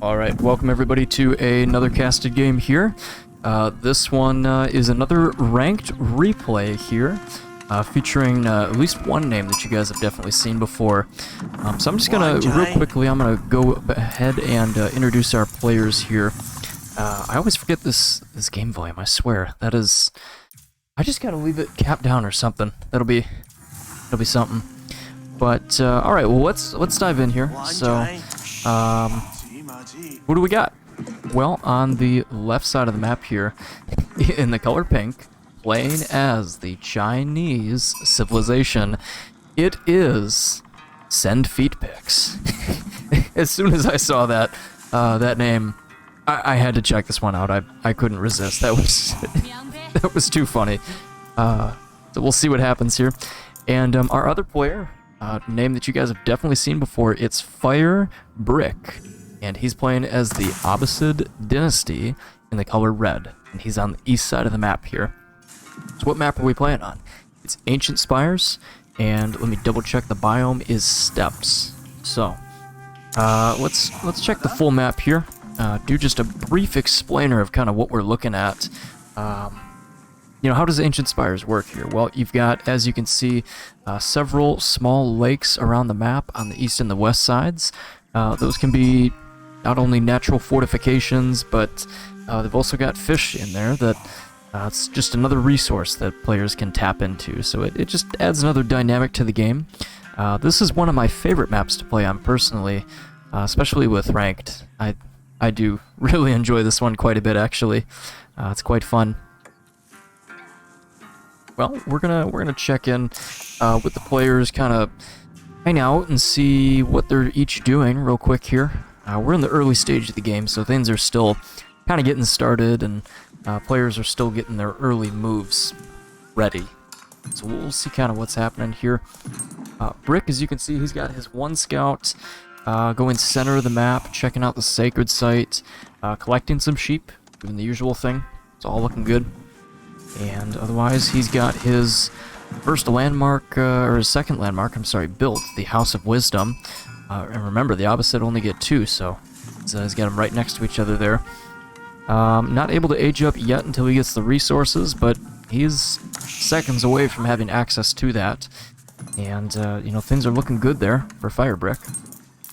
Alright, welcome everybody to another casted game here. This one is another ranked replay here, featuring at least one name that you guys have definitely seen before. So I'm just gonna, real quickly, I'm gonna go ahead and introduce our players here. I always forget this game volume, I swear. That is... I just gotta leave it capped down or something. That'll be something. But, alright, well let's dive in here. So, what do we got? Well, on the left side of the map here, in the color pink, playing as the Chinese civilization, it is Send Feet Pics. As soon as I saw that name, I had to check this one out. I couldn't resist. That was that was too funny. So we'll see what happens here. And our other player, name that you guys have definitely seen before, it's Fire.brick. And he's playing as the Abbasid Dynasty in the color red. And he's on the east side of the map here. So what map are we playing on? It's Ancient Spires, and let me double check the biome is Steppes. So, let's check the full map here. Do just a brief explainer of kind of what we're looking at. You know, how does Ancient Spires work here? Well, you've got, as you can see, several small lakes around the map on the east and the west sides. Those can be not only natural fortifications, but they've also got fish in there that it's just another resource that players can tap into. So it just adds another dynamic to the game. This is one of my favorite maps to play on personally, especially with ranked. I do really enjoy this one quite a bit actually. It's quite fun. Well, we're gonna check in with the players, kind of hang out and see what they're each doing real quick here. We're in the early stage of the game, so things are still kind of getting started, and players are still getting their early moves ready. So we'll see kind of what's happening here. Brick, as you can see, he's got his one scout going center of the map, checking out the sacred site, collecting some sheep, doing the usual thing. It's all looking good. And otherwise, he's got his first landmark, or his second landmark, I'm sorry, built, the House of Wisdom. And remember, the Abbasid only get two, so he's got them right next to each other there. Not able to age up yet until he gets the resources, but he's seconds away from having access to that. And, you know, things are looking good there for Firebrick.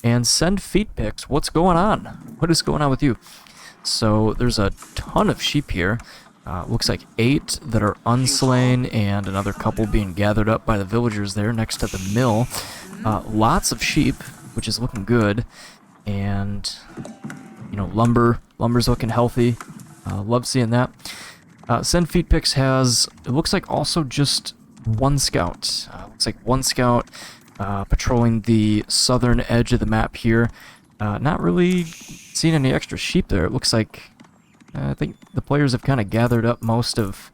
And Send Feet Pics, what's going on? What is going on with you? So, there's a ton of sheep here. Looks like 8 that are unslain, and another couple being gathered up by the villagers there next to the mill. Lots of sheep, which is looking good, and you know, lumber's looking healthy. Love seeing that. Send Feet Pics has, it looks like, also just one scout. Looks like one scout patrolling the southern edge of the map here. Not really seeing any extra sheep there. It looks like I think the players have kind of gathered up most of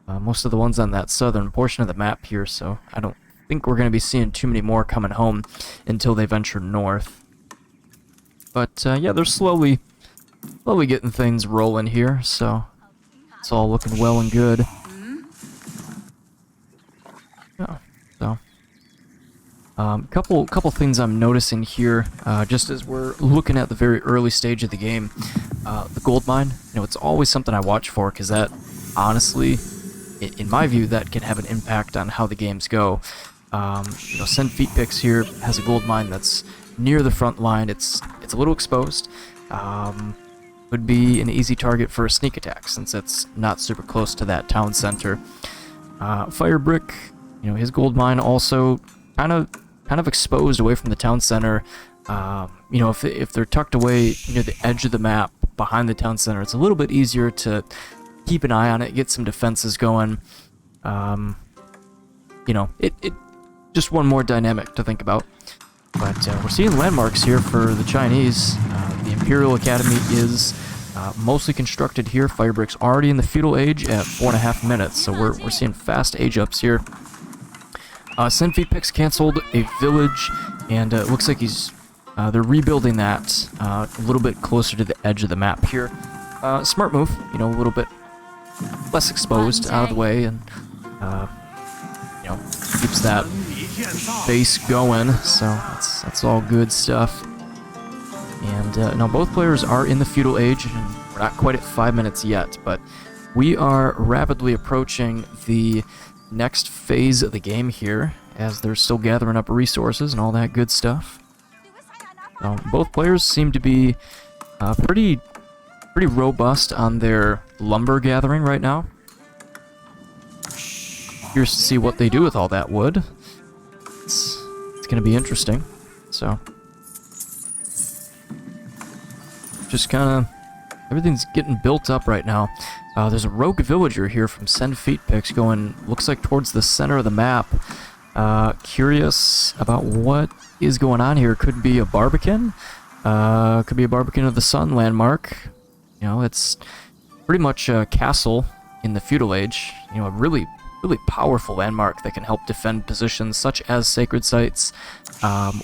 the ones on that southern portion of the map here, so I don't think we're going to be seeing too many more coming home until they venture north. But yeah, they're slowly getting things rolling here, so it's all looking well and good. Yeah, so couple things I'm noticing here, just as we're looking at the very early stage of the game. The gold mine, you know, it's always something I watch for, because that, honestly, in my view, that can have an impact on how the games go. You know, Send Feet Pics here has a gold mine that's near the front line. It's a little exposed. Would be an easy target for a sneak attack, since it's not super close to that town center. Firebrick, you know, his gold mine also kind of exposed away from the town center. You know, if they're tucked away near the edge of the map behind the town center, it's a little bit easier to keep an eye on it, get some defenses going. You know, it just one more dynamic to think about. But we're seeing landmarks here for the Chinese. The Imperial Academy is mostly constructed here. Firebrick's already in the feudal age at 4.5 minutes, so we're seeing fast age ups here. Send Feet Pics canceled a village, and it looks like they're rebuilding that a little bit closer to the edge of the map here. Smart move, you know, a little bit less exposed, out of the way, and you know, keeps that base going. So that's all good stuff. And And now both players are in the feudal age, and we're not quite at 5 minutes yet, but we are rapidly approaching the next phase of the game here, as they're still gathering up resources and all that good stuff. Both players seem to be pretty robust on their lumber gathering right now. Curious to see what they do with all that wood. It's going to be interesting. So, just kind of everything's getting built up right now. There's a rogue villager here from Send Feet Pics going, looks like towards the center of the map. Curious about what is going on here. Could be a Barbican. Could be a Barbican of the Sun landmark. You know, it's pretty much a castle in the feudal age. You know, a really powerful landmark that can help defend positions such as sacred sites,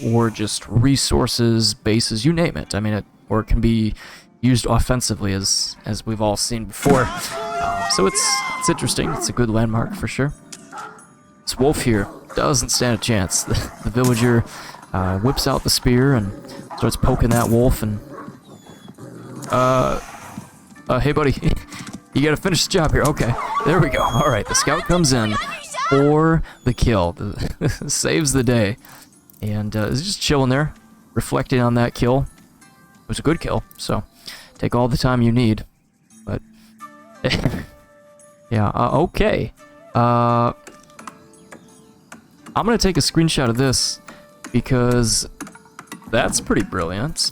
or just resources, bases, you name it. I mean, or it can be used offensively, as we've all seen before. So it's interesting. It's a good landmark for sure. This wolf here doesn't stand a chance. The villager whips out the spear and starts poking that wolf, and hey buddy, you gotta finish the job here. Okay, there we go. All right, the scout comes in for the kill. Saves the day, and is just chilling there, reflecting on that kill. It was a good kill, so take all the time you need. But yeah, okay. I'm gonna take a screenshot of this because that's pretty brilliant.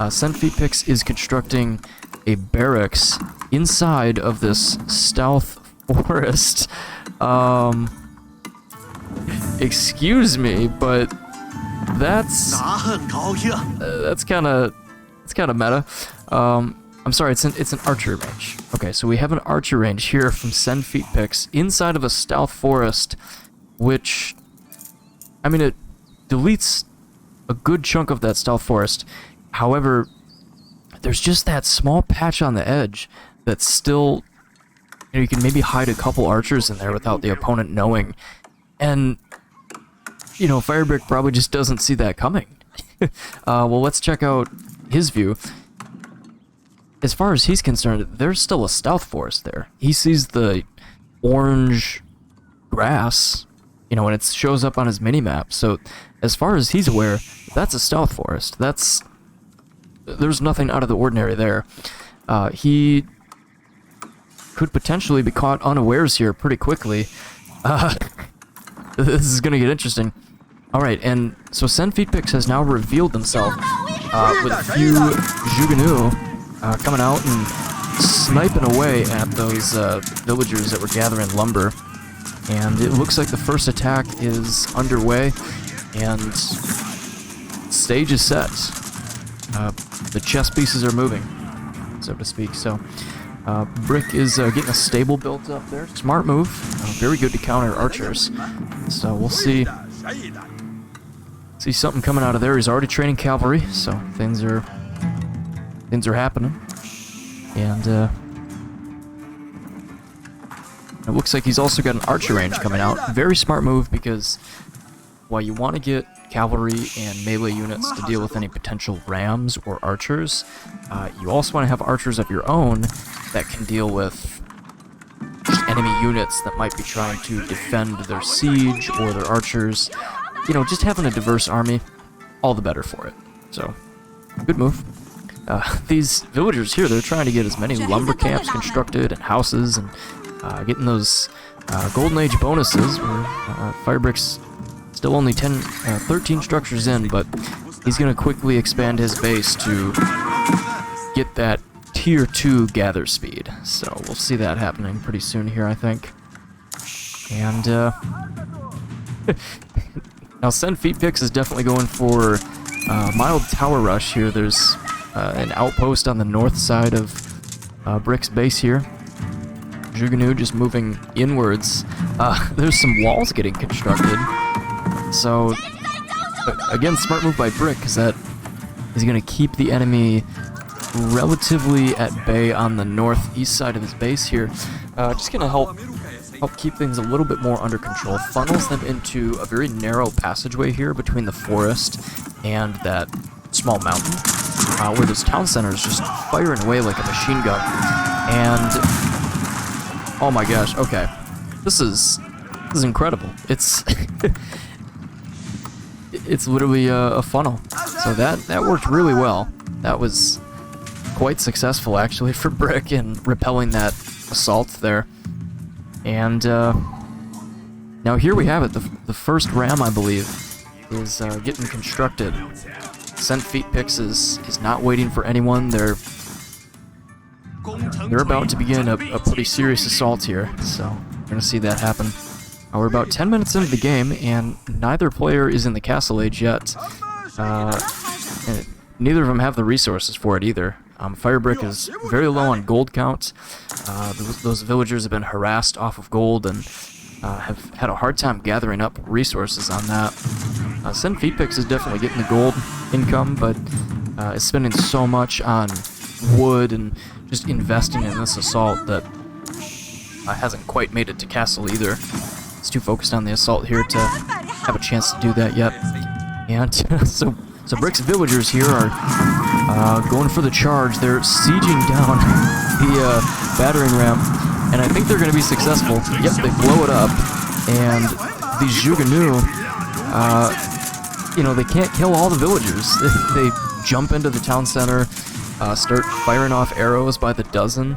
Send Feet Pics is constructing a barracks inside of this stealth forest. Excuse me, but that's kind of meta. I'm sorry, it's an archer range. Okay, so we have an archer range here from Send Feet Pics inside of a stealth forest, which, I mean, it deletes a good chunk of that stealth forest. However, there's just that small patch on the edge that's still, you know, you can maybe hide a couple archers in there without the opponent knowing. And, you know, fire.brick probably just doesn't see that coming. Well, let's check out his view. As far as he's concerned, there's still a stealth forest there. He sees the orange grass, you know, and it shows up on his mini-map. So, as far as he's aware, that's a stealth forest. There's nothing out of the ordinary there. He could potentially be caught unawares here pretty quickly. This is gonna get interesting. Alright, and so Send Feet Pics has now revealed themselves with a few Juganu coming out and sniping away at those villagers that were gathering lumber. And it looks like the first attack is underway, and stage is set. The chess pieces are moving, so to speak. So, Brick is getting a stable built up there. Smart move. Very good to counter archers. So we'll see something coming out of there. He's already training cavalry, so things are happening. And it looks like he's also got an archer range coming out. Very smart move, because while you want to get cavalry and melee units to deal with any potential rams or archers, you also want to have archers of your own that can deal with enemy units that might be trying to defend their siege or their archers. You know, just having a diverse army, all the better for it. So, good move. These villagers here, they're trying to get as many lumber camps constructed and houses, and getting those Golden Age bonuses, where fire.brick's still only 13 structures in, but he's going to quickly expand his base to get that tier 2 gather speed. So we'll see that happening pretty soon here, I think. And now Send Feet Pics is definitely going for mild tower rush here. There's an outpost on the north side of Brick's base here. Juganu just moving inwards. There's some walls getting constructed. So, again, smart move by Brick, because that is going to keep the enemy relatively at bay on the northeast side of his base here. Just going to help keep things a little bit more under control. Funnels them into a very narrow passageway here between the forest and that small mountain. where this town center is just firing away like a machine gun. And oh my gosh, okay, this is incredible. It's it's literally a funnel. So that worked really well. That was quite successful actually for Brick in repelling that assault there. And now here we have it. The first ram, I believe, is getting constructed. Sent Feet PICS is not waiting for anyone. They're about to begin a pretty serious assault here. So we're gonna see that happen. We're about 10 minutes into the game, and neither player is in the castle age yet. And neither of them have the resources for it either. fire.brick is very low on gold count. Those villagers have been harassed off of gold and have had a hard time gathering up resources on that. Send Feet PICS is definitely getting the gold income, but is spending so much on wood and just investing in this assault that hasn't quite made it to castle either. It's too focused on the assault here to have a chance to do that yet. And so Brick's villagers here are going for the charge. They're sieging down the battering ram, and I think they're going to be successful. Yep, they blow it up, and these Zhuganu, you know, they can't kill all the villagers. They jump into the town center, start firing off arrows by the dozen,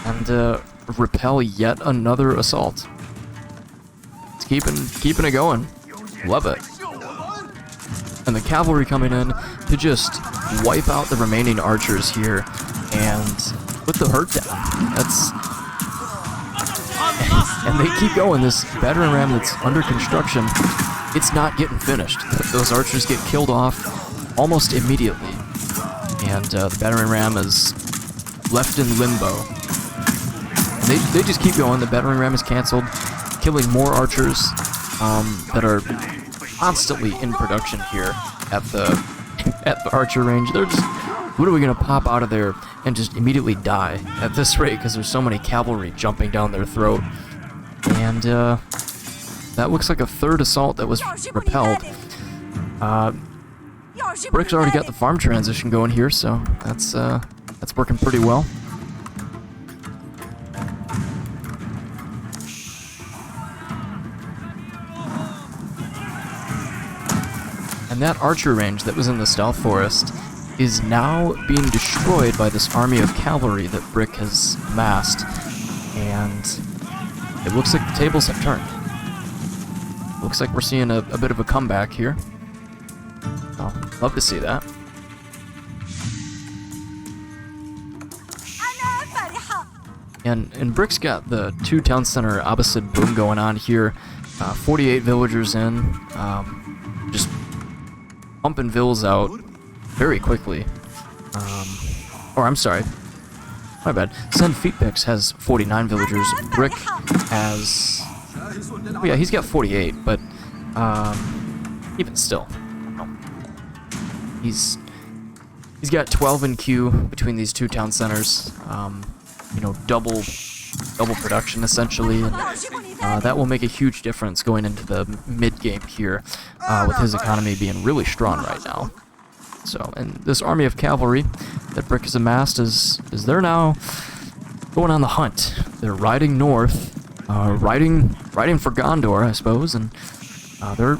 and repel yet another assault. It's keeping it going. Love it. And the cavalry coming in to just wipe out the remaining archers here and put the hurt down. And they keep going. This battering ram that's under construction, it's not getting finished. Those archers get killed off almost immediately, and the battering ram is left in limbo. They just keep going. The battering ram is canceled, killing more archers that are constantly in production here at the archer range. They're just literally gonna pop out of there and just immediately die at this rate because there's so many cavalry jumping down their throat. And that looks like a third assault that was repelled. Brick's already got the farm transition going here, so that's working pretty well. And that archer range that was in the stealth forest is now being destroyed by this army of cavalry that Brick has amassed, and it looks like the tables have turned. Looks like we're seeing a bit of a comeback here. Oh, love to see that. And Brick's got the two town center opposite boom going on here. 48 villagers in, just pumping vills out very quickly. Or I'm sorry, my bad. Send Feet PICS has 49 villagers. Brick has, oh yeah, he's got 48, but even still, he's got 12 in queue between these two town centers. You know, double production essentially, and that will make a huge difference going into the mid game here, with his economy being really strong right now. So, and this army of cavalry that Brick has amassed is they're now going on the hunt. They're riding north, riding for Gondor, I suppose, and they're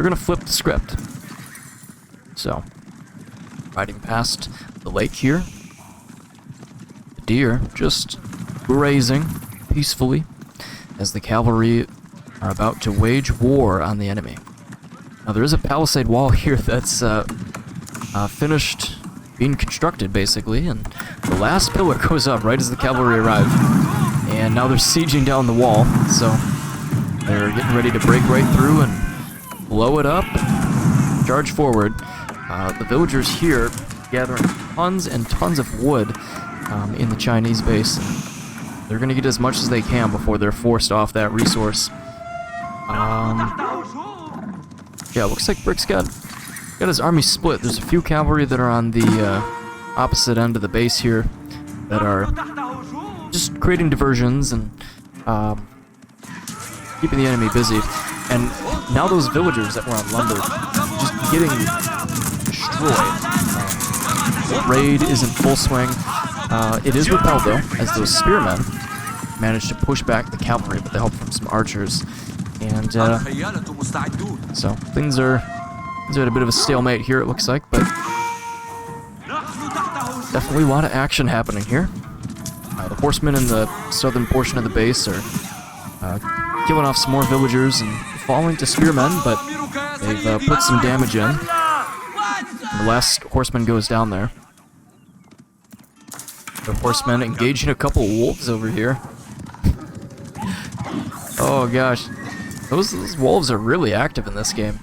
gonna flip the script. So, riding past the lake here, the deer just grazing peacefully as the cavalry are about to wage war on the enemy. Now there is a palisade wall here that's finished being constructed basically, and the last pillar goes up right as the cavalry arrive. And now they're sieging down the wall, so they're getting ready to break right through and blow it up, charge forward. The villagers here gathering tons and tons of wood in the Chinese base. They're gonna get as much as they can before they're forced off that resource. Yeah, looks like Brick's got his army split. There's a few cavalry that are on the opposite end of the base here that are just creating diversions and keeping the enemy busy. And now those villagers that were on lumber just getting destroyed. raid is in full swing. It is repelled though, as those spearmen managed to push back the cavalry with the help from some archers. And so things are at a bit of a stalemate here, it looks like, but definitely a lot of action happening here. The horsemen in the southern portion of the base are killing off some more villagers and falling to spearmen, but they've put some damage in. And the last horseman goes down there. The horsemen engaging a couple wolves over here. Oh gosh, those wolves are really active in this game.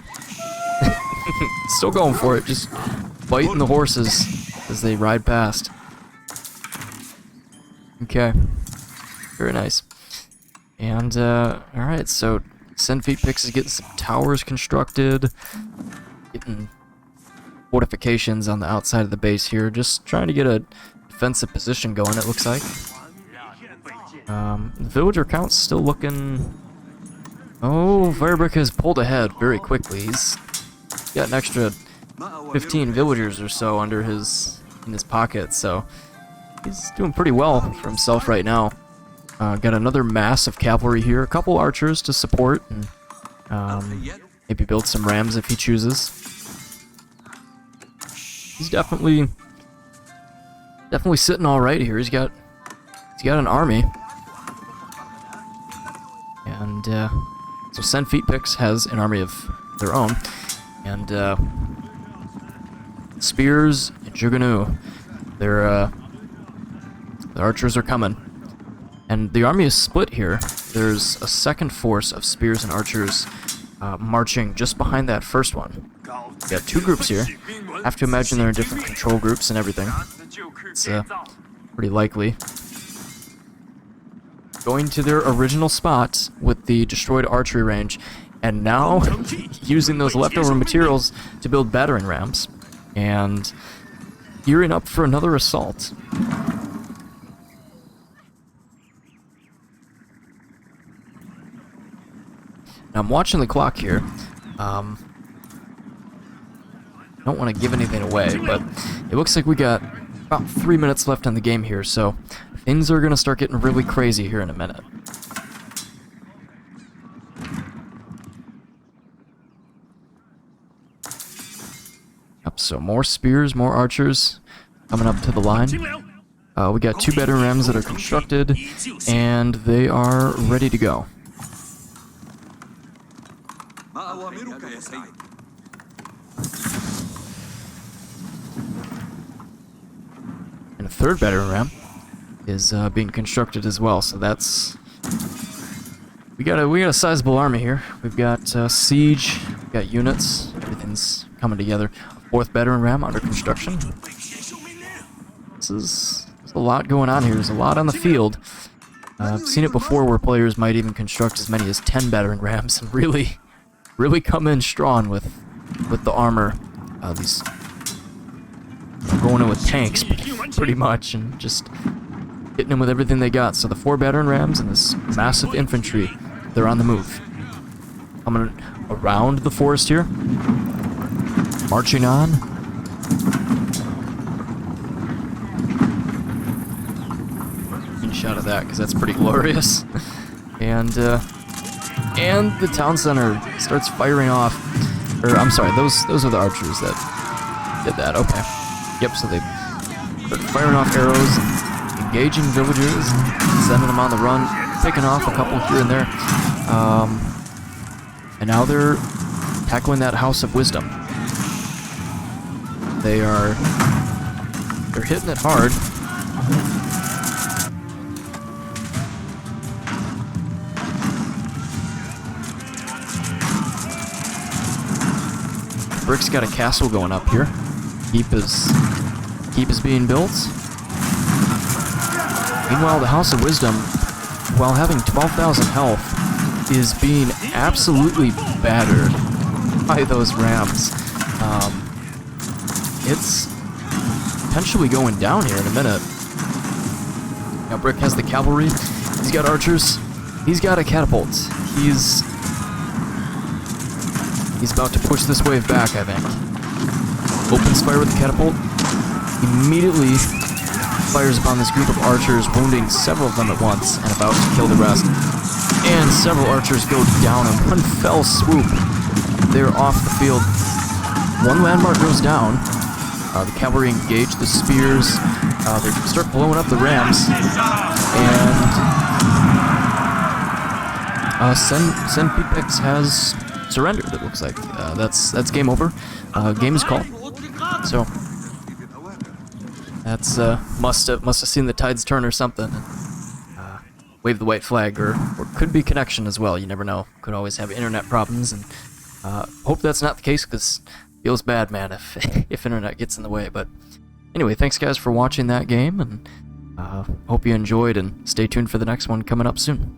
Still going for it, just biting the horses as they ride past. Okay, very nice. And alright, so PICS is getting some towers constructed, getting fortifications on the outside of the base here, just trying to get a defensive position going, it looks like. The villager count's still looking... Oh, fire.brick has pulled ahead very quickly. He's got an extra 15 villagers or so in his pocket, so he's doing pretty well for himself right now. Got another mass of cavalry here, a couple archers to support, and maybe build some rams if he chooses. He's definitely sitting all right here. He's got an army, and so PICS has an army of their own, and spears and Juganu. The archers are coming. And the army is split here. There's a second force of spears and archers marching just behind that first one. We got two groups here. I have to imagine they're in different control groups and everything. It's pretty likely. Going to their original spot with the destroyed archery range, and now using those leftover materials to build battering rams, and gearing up for another assault. Now, I'm watching the clock here. I don't want to give anything away, but it looks like we got about 3 minutes left in the game here, so things are going to start getting really crazy here in a minute. Yep, so more spears, more archers coming up to the line. We got two battering rams that are constructed, and they are ready to go. And a third battering ram is being constructed as well, so that's... We got a sizable army here. We've got siege, we've got units, everything's coming together. A fourth battering ram under construction. There's a lot going on here. There's a lot on the field. I've seen it before where players might even construct as many as 10 battering rams and really come in strong with the armor. These going in with tanks pretty much, and just hitting them with everything they got. So the 4 battering rams and this massive infantry, they're on the move. Coming around the forest here, marching on. Shot of that, because that's pretty glorious. And the town center starts firing off. Or I'm sorry, those are the archers that did that. Okay. Yep. So they start firing off arrows, engaging villagers, sending them on the run, picking off a couple here and there. And now they're tackling that House of Wisdom. They're hitting it hard. Brick's got a castle going up here. Keep is being built. Meanwhile, the House of Wisdom, while having 12,000 health, is being absolutely battered by those rams. It's potentially going down here in a minute. Now Brick has the cavalry. He's got archers. He's got a catapult. He's about to push this wave back, I think. Opens fire with the catapult. immediately fires upon this group of archers, wounding several of them at once and about to kill the rest. And several archers go down in one fell swoop. They're off the field. One landmark goes down. The cavalry engage the spears. They start blowing up the rams. And Sen PICS has surrendered, it looks like. That's game over. Game is called. So that's must have seen the tides turn or something. And, wave the white flag, or could be connection as well. You never know. Could always have internet problems, and hope that's not the case, because feels bad, man, if internet gets in the way. But anyway, thanks guys for watching that game, and hope you enjoyed, and stay tuned for the next one coming up soon.